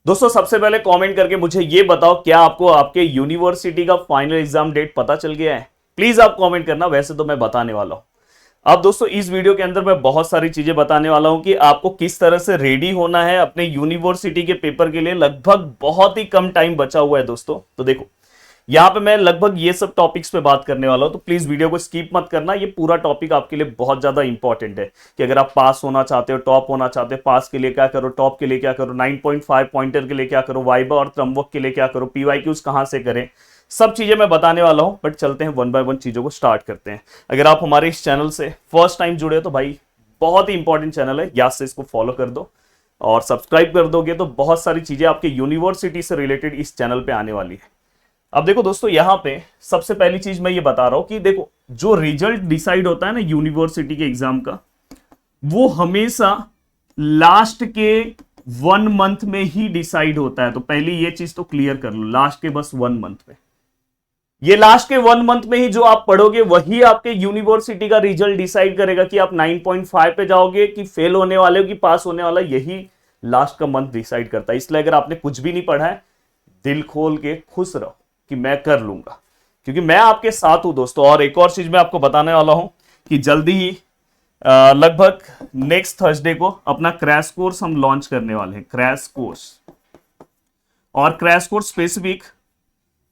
दोस्तों सबसे पहले कमेंट करके मुझे ये बताओ, क्या आपको आपके यूनिवर्सिटी का फाइनल एग्जाम डेट पता चल गया है? प्लीज आप कमेंट करना, वैसे तो मैं बताने वाला हूं। अब दोस्तों इस वीडियो के अंदर मैं बहुत सारी चीजें बताने वाला हूं कि आपको किस तरह से रेडी होना है अपने यूनिवर्सिटी के पेपर के लिए। लगभग बहुत ही कम टाइम बचा हुआ है दोस्तों। तो देखो यहां पे मैं लगभग ये सब टॉपिक्स पे बात करने वाला हूं, तो प्लीज वीडियो को स्किप मत करना। ये पूरा टॉपिक आपके लिए बहुत ज्यादा इंपॉर्टेंट है कि अगर आप पास होना चाहते हो, टॉप होना चाहते हो, पास के लिए क्या करो, टॉप के लिए क्या करो, 9.5 पॉइंटर के लिए क्या करो, वाइबा और त्रम्बक के लिए क्या करो, पीवाईक्यूज कहां से करें, सब चीजें मैं बताने वाला हूं। बट चलते हैं वन बाय वन चीजों को स्टार्ट करते हैं। अगर आप हमारे इस चैनल से फर्स्ट टाइम जुड़े हो तो भाई बहुत ही इंपॉर्टेंट चैनल है, याद से इसको फॉलो कर दो और सब्सक्राइब कर दोगे तो बहुत सारी चीजें आपके यूनिवर्सिटी से रिलेटेड इस चैनल पे आने वाली है। अब देखो दोस्तों यहां पे सबसे पहली चीज मैं ये बता रहा हूं कि देखो जो रिजल्ट डिसाइड होता है ना यूनिवर्सिटी के एग्जाम का, वो हमेशा लास्ट के 1 मंथ में ही डिसाइड होता है। तो पहले ये चीज तो क्लियर कर लो, लास्ट के बस 1 मंथ में, ये लास्ट के 1 मंथ में ही जो आप पढ़ोगे वही आपके यूनिवर्सिटी का रिजल्ट डिसाइड करेगा कि आप 9.5 पे जाओगे कि फेल होने वाले हो कि पास होने वाला, यही लास्ट का मंथ डिसाइड करता है। इसलिए अगर आपने कुछ भी नहीं पढ़ा है, दिल खोल के खुश रहो कि मैं कर लूंगा, क्योंकि मैं आपके साथ हूं दोस्तों। और एक और चीज मैं आपको बताने वाला हूं कि जल्दी ही लगभग नेक्स्ट थर्सडे को अपना क्रैश कोर्स हम लॉन्च करने वाले हैं। क्रैश कोर्स, और क्रैश कोर्स स्पेसिफिक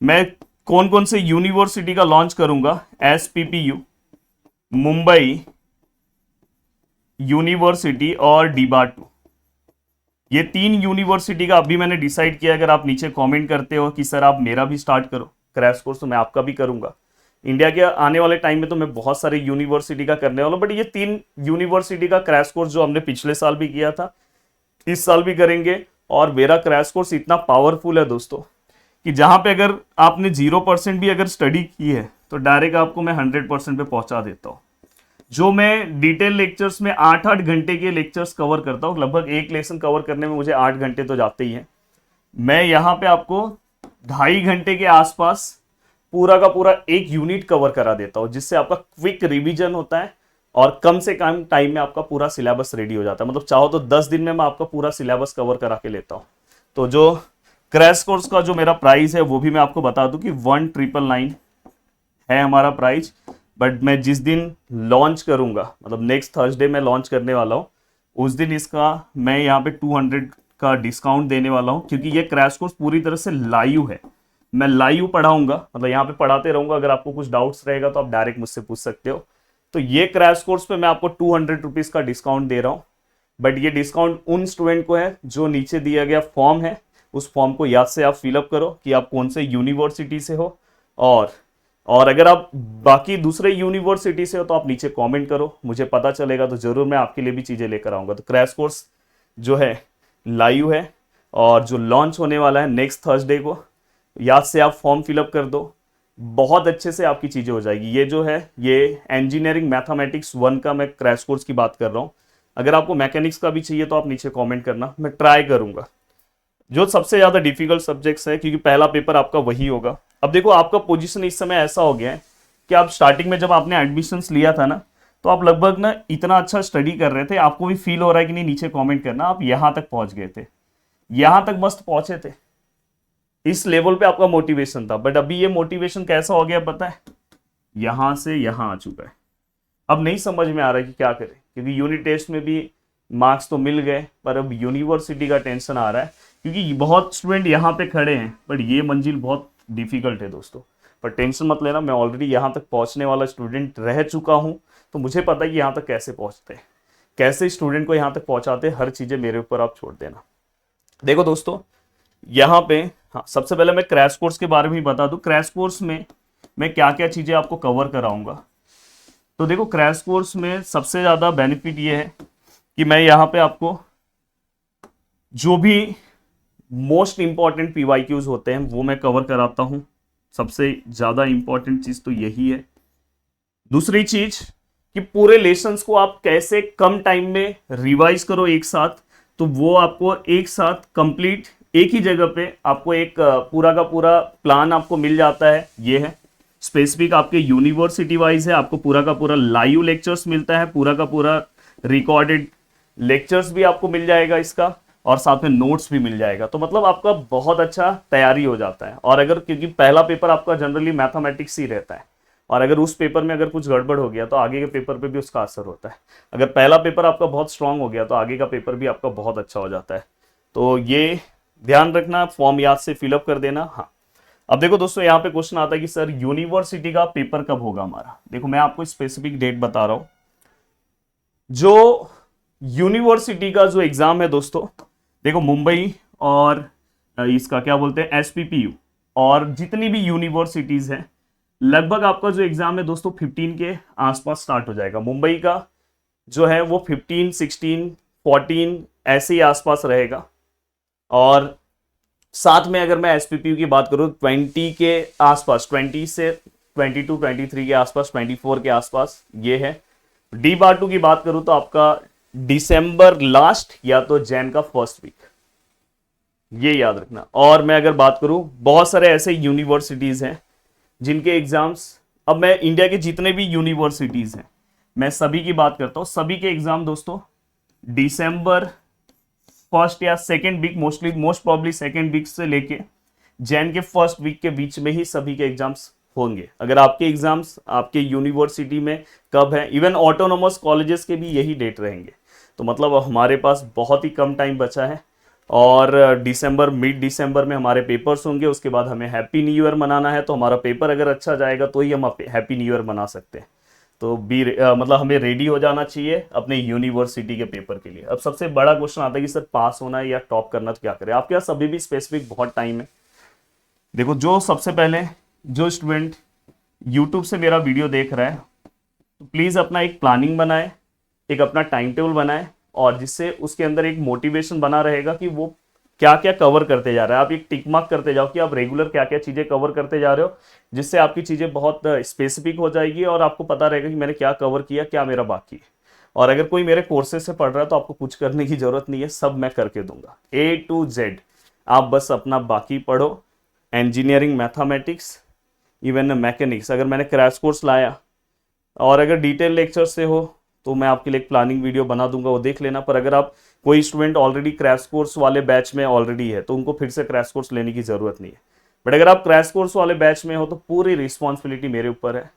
मैं कौन कौन से यूनिवर्सिटी का लॉन्च करूंगा, एसपीपीयू, मुंबई यूनिवर्सिटी और डीबा2, ये 3 यूनिवर्सिटी का अभी मैंने डिसाइड किया। अगर आप नीचे कमेंट करते हो कि सर आप मेरा भी स्टार्ट करो क्रैश कोर्स, तो मैं आपका भी करूंगा। इंडिया के आने वाले टाइम में तो मैं बहुत सारे यूनिवर्सिटी का करने वाला हूं, बट ये 3 यूनिवर्सिटी का क्रैश कोर्स जो हमने पिछले साल भी किया था, इस साल भी करेंगे। और मेरा क्रैश कोर्स इतना पावरफुल है दोस्तों कि जहां पे अगर आपने 0% भी अगर स्टडी की है तो डायरेक्ट आपको मैं 100% पे पहुंचा देता हूं। जो मैं डिटेल लेक्चर्स में 8-8 घंटे के लेक्चर्स कवर करता हूं, लगभग एक लेसन कवर करने में मुझे 8 घंटे तो जाते ही हैं, मैं यहां पे आपको 2.5 घंटे के आसपास पूरा का पूरा एक यूनिट कवर करा देता हूं, जिससे आपका क्विक रिवीजन होता है और कम से कम टाइम में आपका पूरा सिलेबस रेडी हो जाता है। मतलब चाहो तो 10 दिन में मैं आपका पूरा सिलेबस कवर करा के लेता हूं। तो जो क्रैश कोर्स का जो मेरा प्राइस है वो भी मैं आपको बता दूं कि 1999 है हमारा प्राइस। बट मैं जिस दिन लॉन्च करूंगा, मतलब नेक्स्ट थर्सडे में लॉन्च करने वाला हूं, उस दिन इसका मैं यहाँ पे 200 का डिस्काउंट देने वाला हूं, क्योंकि ये क्रैश कोर्स पूरी तरह से लाइव है। मैं लाइव पढ़ाऊंगा, मतलब यहाँ पे पढ़ाते रहूंगा। अगर आपको कुछ डाउट्स रहेगा तो आप डायरेक्ट मुझसे पूछ सकते हो। तो ये क्रैश कोर्स पे मैं आपको 200 रुपीज का डिस्काउंट दे रहा हूँ। बट ये डिस्काउंट उन स्टूडेंट को है जो नीचे दिया गया फॉर्म है, उस फॉर्म को याद से आप फिलअप करो कि आप कौन से यूनिवर्सिटी से हो। और अगर आप बाकी दूसरे यूनिवर्सिटी से हो तो आप नीचे कमेंट करो, मुझे पता चलेगा तो जरूर मैं आपके लिए भी चीज़ें लेकर आऊँगा। तो क्रैश कोर्स जो है लाइव है और जो लॉन्च होने वाला है नेक्स्ट थर्सडे को, याद से आप फॉर्म फिलअप कर दो, बहुत अच्छे से आपकी चीज़ें हो जाएगी। ये जो है ये इंजीनियरिंग मैथमेटिक्स 1 का मैं क्रैश कोर्स की बात कर रहा हूँ। अगर आपको मैकेनिक्स का भी चाहिए तो आप नीचे कॉमेंट करना, मैं ट्राई करूँगा। जो सबसे ज़्यादा डिफिकल्ट सब्जेक्ट्स है, क्योंकि पहला पेपर आपका वही होगा। अब देखो आपका पोजीशन इस समय ऐसा हो गया है कि आप स्टार्टिंग में जब आपने एडमिशन्स लिया था ना, तो आप लगभग ना इतना अच्छा स्टडी कर रहे थे, आपको भी फील हो रहा है कि नहीं, नीचे कमेंट करना, आप यहाँ तक पहुँच गए थे, यहाँ तक मस्त पहुँचे थे, इस लेवल पे आपका मोटिवेशन था। बट अभी ये मोटिवेशन कैसा हो गया पता है, यहाँ से यहाँ आ चुका है। अब नहीं समझ में आ रहा है कि क्या करें, क्योंकि यूनिट टेस्ट में भी मार्क्स तो मिल गए, पर अब यूनिवर्सिटी का टेंशन आ रहा है, क्योंकि बहुत स्टूडेंट यहाँ पे खड़े हैं, बट ये मंजिल बहुत डिफिकल्ट है दोस्तों। पर टेंशन मत लेना, मैं ऑलरेडी यहाँ तक पहुँचने वाला स्टूडेंट रह चुका हूँ, तो मुझे पता है कि यहाँ तक कैसे पहुँचते हैं, कैसे स्टूडेंट को यहाँ तक पहुँचाते हैं, हर चीज़ें मेरे ऊपर आप छोड़ देना। देखो दोस्तों यहाँ पे, हाँ सबसे पहले मैं क्रैश कोर्स के बारे में ही बता दूँ, क्रैश कोर्स में मैं क्या क्या चीज़ें आपको कवर कराऊंगा। तो देखो क्रैश कोर्स में सबसे ज़्यादा बेनिफिट ये है कि मैं यहाँ पे आपको जो भी मोस्ट इंपॉर्टेंट पीवाईक्यूज होते हैं वो मैं कवर कराता हूँ। सबसे ज़्यादा इंपॉर्टेंट चीज़ तो यही है। दूसरी चीज़ कि पूरे लेसन्स को आप कैसे कम टाइम में रिवाइज करो एक साथ, तो वो आपको एक साथ कंप्लीट एक ही जगह पे आपको एक पूरा का पूरा प्लान आपको मिल जाता है। ये है स्पेसिफिक आपके यूनिवर्सिटी वाइज है, आपको पूरा का पूरा लाइव लेक्चर्स मिलता है, पूरा का पूरा रिकॉर्डेड लेक्चर्स भी आपको मिल जाएगा इसका। और साथ में नोट्स भी मिल जाएगा। तो मतलब आपका बहुत अच्छा तैयारी हो जाता है। और अगर, क्योंकि पहला पेपर आपका जनरली मैथमेटिक्स ही रहता है, और अगर उस पेपर में अगर कुछ गड़बड़ हो गया तो आगे के पेपर पे भी उसका असर होता है। अगर पहला पेपर आपका बहुत स्ट्रांग हो गया तो आगे का पेपर भी आपका बहुत अच्छा हो जाता है। तो ये ध्यान रखना, फॉर्म याद से फिलअप कर देना। हाँ, अब देखो दोस्तों, यहाँ पे क्वेश्चन आता है कि सर यूनिवर्सिटी का पेपर कब होगा हमारा। देखो मैं आपको स्पेसिफिक डेट बता रहा हूं। जो यूनिवर्सिटी का जो एग्जाम है दोस्तों, देखो मुंबई और इसका क्या बोलते हैं एसपीपीयू और जितनी भी यूनिवर्सिटीज हैं, लगभग आपका जो एग्जाम है दोस्तों 15 के आसपास स्टार्ट हो जाएगा। मुंबई का जो है वो 15, 16, 14 ऐसे ही आसपास रहेगा। और साथ में अगर मैं एसपीपीयू की बात करूं 20 के आसपास, 20 से 22, 23 के आसपास, 24 के आसपास ये है। डी बार 2 की बात करूं तो आपका दिसंबर लास्ट या तो जैन का फर्स्ट वीक, ये याद रखना। और मैं अगर बात करूं, बहुत सारे ऐसे यूनिवर्सिटीज हैं जिनके एग्जाम्स, अब मैं इंडिया के जितने भी यूनिवर्सिटीज हैं मैं सभी की बात करता हूं, सभी के एग्जाम दोस्तों दिसंबर फर्स्ट या second week, most probably second week से लेके जैन के फर्स्ट वीक के बीच में ही सभी के एग्जाम्स होंगे। अगर आपके एग्जाम्स आपके यूनिवर्सिटी में कब है, इवन ऑटोनोमस कॉलेजेस के भी यही डेट रहेंगे। तो मतलब हमारे पास बहुत ही कम टाइम बचा है और दिसंबर, मिड दिसंबर में हमारे पेपर्स होंगे। उसके बाद हमें हैप्पी न्यू ईयर मनाना है, तो हमारा पेपर अगर अच्छा जाएगा तो ही हम हैप्पी न्यू ईयर मना सकते हैं। तो मतलब हमें रेडी हो जाना चाहिए अपने यूनिवर्सिटी के पेपर के लिए। अब सबसे बड़ा क्वेश्चन आता है कि सर पास होना है या टॉप करना, तो क्या करें। आपके पास अभी भी स्पेसिफिक बहुत टाइम है। देखो, जो सबसे पहले जो स्टूडेंट यूट्यूब से मेरा वीडियो देख रहा है तो प्लीज़ अपना एक प्लानिंग बनाए, एक अपना टाइम टेबल बनाए, और जिससे उसके अंदर एक मोटिवेशन बना रहेगा कि वो क्या क्या कवर करते जा रहा है। आप एक टिक मार्क करते जाओ कि आप रेगुलर क्या क्या चीज़ें कवर करते जा रहे हो, जिससे आपकी चीज़ें बहुत स्पेसिफिक हो जाएगी और आपको पता रहेगा कि मैंने क्या कवर किया, क्या मेरा बाकी है। और अगर कोई मेरे कोर्सेज से पढ़ रहा है तो आपको कुछ करने की जरूरत नहीं है, सब मैं करके दूंगा A to Z। आप बस अपना बाकी पढ़ो, इंजीनियरिंग, मैथमेटिक्स, इवन मैकेनिक्स। अगर मैंने क्रैश कोर्स लाया और अगर डिटेल लेक्चर से हो तो मैं आपके लिए एक प्लानिंग वीडियो बना दूंगा, वो देख लेना। पर अगर आप कोई स्टूडेंट ऑलरेडी क्रैश कोर्स वाले बैच में ऑलरेडी है तो उनको फिर से क्रैश कोर्स लेने की जरूरत नहीं है। बट अगर आप क्रैश कोर्स वाले बैच में हो तो पूरी रिस्पॉन्सिबिलिटी मेरे ऊपर है।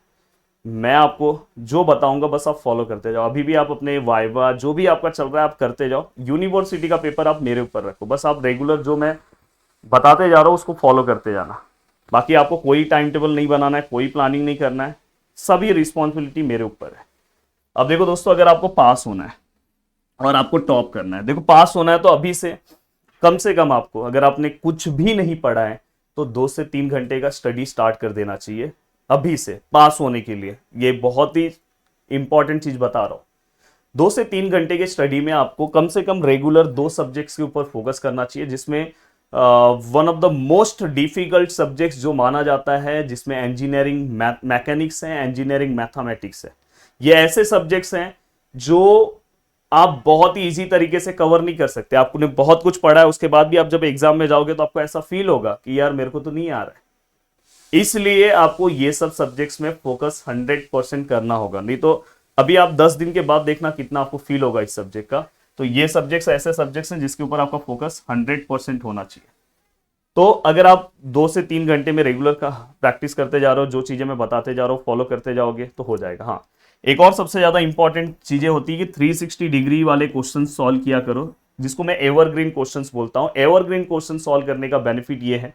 मैं आपको जो बताऊंगा बस आप फॉलो करते जाओ। अभी भी आप अपने वाइवा जो भी आपका चल रहा है आप करते जाओ। यूनिवर्सिटी का पेपर आप मेरे ऊपर रखो, बस आप रेगुलर जो मैं बताते जा रहा हूँ उसको फॉलो करते जाना। बाकी आपको कोई टाइम टेबल नहीं बनाना है, कोई प्लानिंग नहीं करना है, सभी रिस्पॉन्सिबिलिटी मेरे ऊपर है। अब देखो दोस्तों, अगर आपको पास होना है और आपको टॉप करना है, देखो पास होना है तो अभी से कम आपको, अगर आपने कुछ भी नहीं पढ़ा है तो 2 से 3 घंटे का स्टडी स्टार्ट कर देना चाहिए अभी से पास होने के लिए। ये बहुत ही इंपॉर्टेंट चीज बता रहा हूं। 2 से 3 घंटे के स्टडी में आपको कम से कम रेगुलर 2 सब्जेक्ट्स के ऊपर फोकस करना चाहिए, जिसमें one of the most difficult subjects जो माना जाता है, जिसमें इंजीनियरिंग मैकेनिक्स है, इंजीनियरिंग मैथमेटिक्स है। ये ऐसे सब्जेक्ट्स हैं जो आप बहुत ही इजी तरीके से कवर नहीं कर सकते। आपने बहुत कुछ पढ़ा है, उसके बाद भी आप जब एग्जाम में जाओगे तो आपको ऐसा फील होगा कि यार मेरे को तो नहीं आ रहा है। इसलिए आपको ये सब सब्जेक्ट्स में फोकस 100% करना होगा, नहीं तो अभी आप 10 दिन के बाद देखना कितना आपको फील होगा इस सब्जेक्ट का। तो ये सब्जेक्ट्स ऐसे सब्जेक्ट्स हैं जिसके ऊपर आपका फोकस 100% होना चाहिए। तो अगर आप 2 से 3 घंटे में रेगुलर का प्रैक्टिस करते जा रहे हो, जो चीजें मैं बताते जा रहा हूँ फॉलो करते जाओगे तो हो जाएगा। हाँ, एक और सबसे ज्यादा इंपॉर्टेंट चीजें होती है कि 360 डिग्री वाले क्वेश्चन सॉल्व किया करो, जिसको मैं एवरग्रीन क्वेश्चंस बोलता हूं। एवरग्रीन क्वेश्चन सॉल्व करने का बेनिफिट ये है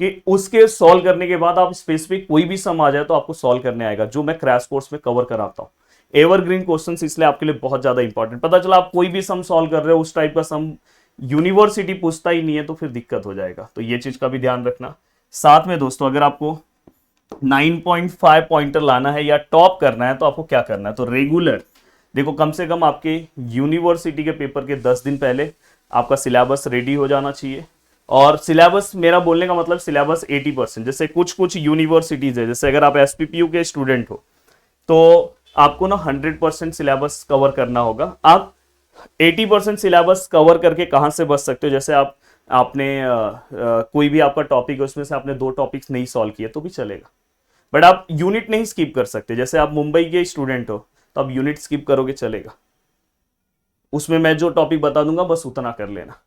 कि उसके सॉल्व करने के बाद आप स्पेसिफिक कोई भी सम आ जाए तो आपको सॉल्व करने आएगा, जो मैं क्रैश कोर्स में कवर कराता हूं। एवरग्रीन क्वेश्चंस इसलिए आपके लिए बहुत ज्यादा इंपॉर्टेंट। पता चला आप कोई भी सम सॉल्व कर रहे हो, उस टाइप का सम यूनिवर्सिटी पूछता ही नहीं है तो फिर दिक्कत हो जाएगा। तो ये चीज का भी ध्यान रखना। साथ में दोस्तों, अगर आपको 9.5 पॉइंटर लाना है या टॉप करना है तो आपको क्या करना है, तो रेगुलर देखो, कम से कम आपके यूनिवर्सिटी के पेपर के 10 दिन पहले आपका सिलेबस रेडी हो जाना चाहिए। और सिलेबस, मेरा बोलने का मतलब सिलेबस 80%। जैसे कुछ यूनिवर्सिटीज है, जैसे अगर आप एसपीपीयू के स्टूडेंट हो तो आपको ना 100% सिलेबस कवर करना होगा। आप 80% सिलेबस कवर करके कहां से बच सकते हो, जैसे आपने कोई भी आपका टॉपिक है उसमें से आपने 2 टॉपिक्स नहीं सॉल्व किए तो भी चलेगा, बट आप यूनिट नहीं स्किप कर सकते। जैसे आप मुंबई के स्टूडेंट हो तो आप यूनिट स्किप करोगे चलेगा, उसमें मैं जो टॉपिक बता दूंगा बस उतना कर लेना।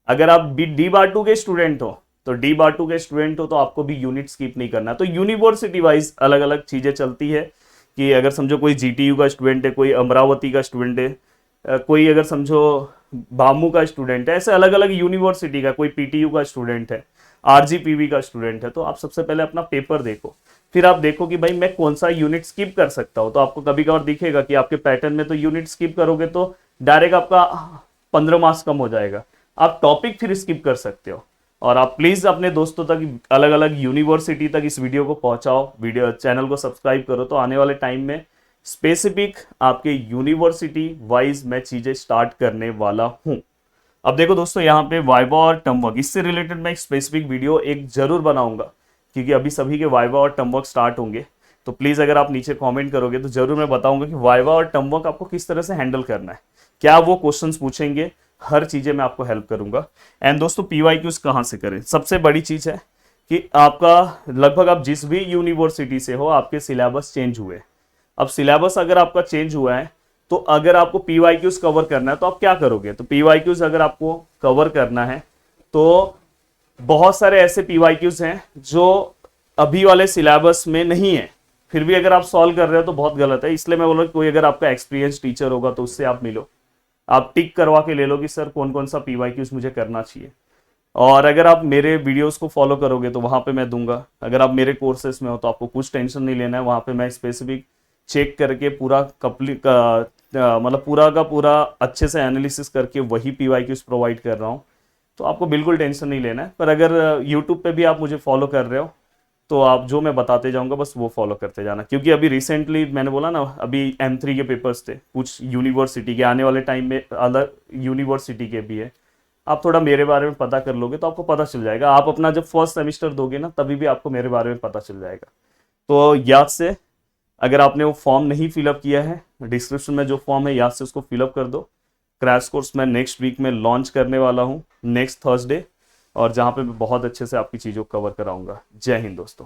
अगर आप डी बार टू के स्टूडेंट हो तो तो आपको भी यूनिट स्किप नहीं करना। तो यूनिवर्सिटी वाइज अलग अलग चीजें चलती है कि अगर समझो कोई जीटीयू का स्टूडेंट है, कोई अमरावती का स्टूडेंट है, कोई अगर समझो बामू का स्टूडेंट है, ऐसे अलग अलग यूनिवर्सिटी का, कोई पीटीयू का स्टूडेंट है, आरजीपीवी का स्टूडेंट है। तो आप सबसे पहले अपना पेपर देखो, फिर आप देखो कि भाई मैं कौन सा यूनिट स्किप कर सकता हूँ। तो आपको कभी कभार दिखेगा कि आपके पैटर्न में तो यूनिट स्किप करोगे तो डायरेक्ट आपका 15 मार्क्स कम हो जाएगा। आप टॉपिक फिर स्किप कर सकते हो। और आप प्लीज अपने दोस्तों तक, अलग अलग यूनिवर्सिटी तक इस वीडियो को पहुंचाओ, वीडियो चैनल को सब्सक्राइब करो। तो आने वाले टाइम में स्पेसिफिक आपके यूनिवर्सिटी वाइज मैं चीजें स्टार्ट करने वाला हूं। अब देखो दोस्तों, यहाँ पे वाइवा और टर्म वर्क, इससे रिलेटेड मैं एक स्पेसिफिक वीडियो एक जरूर बनाऊंगा, क्योंकि अभी सभी के वाइवा और टर्म वर्क स्टार्ट होंगे। तो प्लीज अगर आप नीचे कमेंट करोगे तो जरूर मैं बताऊंगा कि वाइवा और टर्म वर्क आपको किस तरह से हैंडल करना है, क्या वो क्वेश्चंस पूछेंगे, हर चीजें मैं आपको हेल्प करूंगा। एंड दोस्तों, पीवाईक्यूज कहाँ से करें? सबसे बड़ी चीज है कि आपका लगभग आप जिस भी यूनिवर्सिटी से हो, आपके सिलेबस चेंज हुए। अब सिलेबस अगर आपका चेंज हुआ है तो अगर आपको पीवाईक्यूज कवर करना है तो आप क्या करोगे? तो पीवाईक्यूज अगर आपको कवर करना है तो बहुत सारे ऐसे पीवाईक्यूज हैं जो अभी वाले सिलेबस में नहीं है, फिर भी अगर आप सॉल्व कर रहे हो तो बहुत गलत है। इसलिए मैं बोल रहा हूँ कोई अगर आपका एक्सपीरियंस टीचर होगा तो उससे आप मिलो, आप टिक करवा के ले लो कि सर कौन कौन सा पीवाईक्यूज मुझे करना चाहिए। और अगर आप मेरे वीडियोस को फॉलो करोगे तो वहां पे मैं दूंगा। अगर आप मेरे कोर्सेस में हो तो आपको कुछ टेंशन नहीं लेना है, वहां पे मैं स्पेसिफिक चेक करके पूरा कंप्लीट मतलब पूरा का पूरा अच्छे से एनालिसिस करके वही पीवाईक्यूज प्रोवाइड कर रहा हूँ। तो आपको बिल्कुल टेंशन नहीं लेना है। पर अगर यूट्यूब पे भी आप मुझे फॉलो कर रहे हो तो आप जो मैं बताते जाऊंगा बस वो फॉलो करते जाना, क्योंकि अभी रिसेंटली मैंने बोला ना, अभी M3 के पेपर्स थे कुछ यूनिवर्सिटी के, आने वाले टाइम में अदर यूनिवर्सिटी के भी है। आप थोड़ा मेरे बारे में पता कर लोगे तो आपको पता चल जाएगा। आप अपना जब फर्स्ट सेमेस्टर दोगे ना तभी भी आपको मेरे बारे में पता चल जाएगा। तो याद से, अगर आपने वो फॉर्म नहीं फिलअप किया है, डिस्क्रिप्शन में जो फॉर्म है याद से उसको फिलअप कर दो। क्रैश कोर्स मैं नेक्स्ट वीक में लॉन्च करने वाला हूँ, नेक्स्ट थर्सडे, और जहाँ पे मैं बहुत अच्छे से आपकी चीज़ों को कवर कराऊंगा। जय हिंद दोस्तों।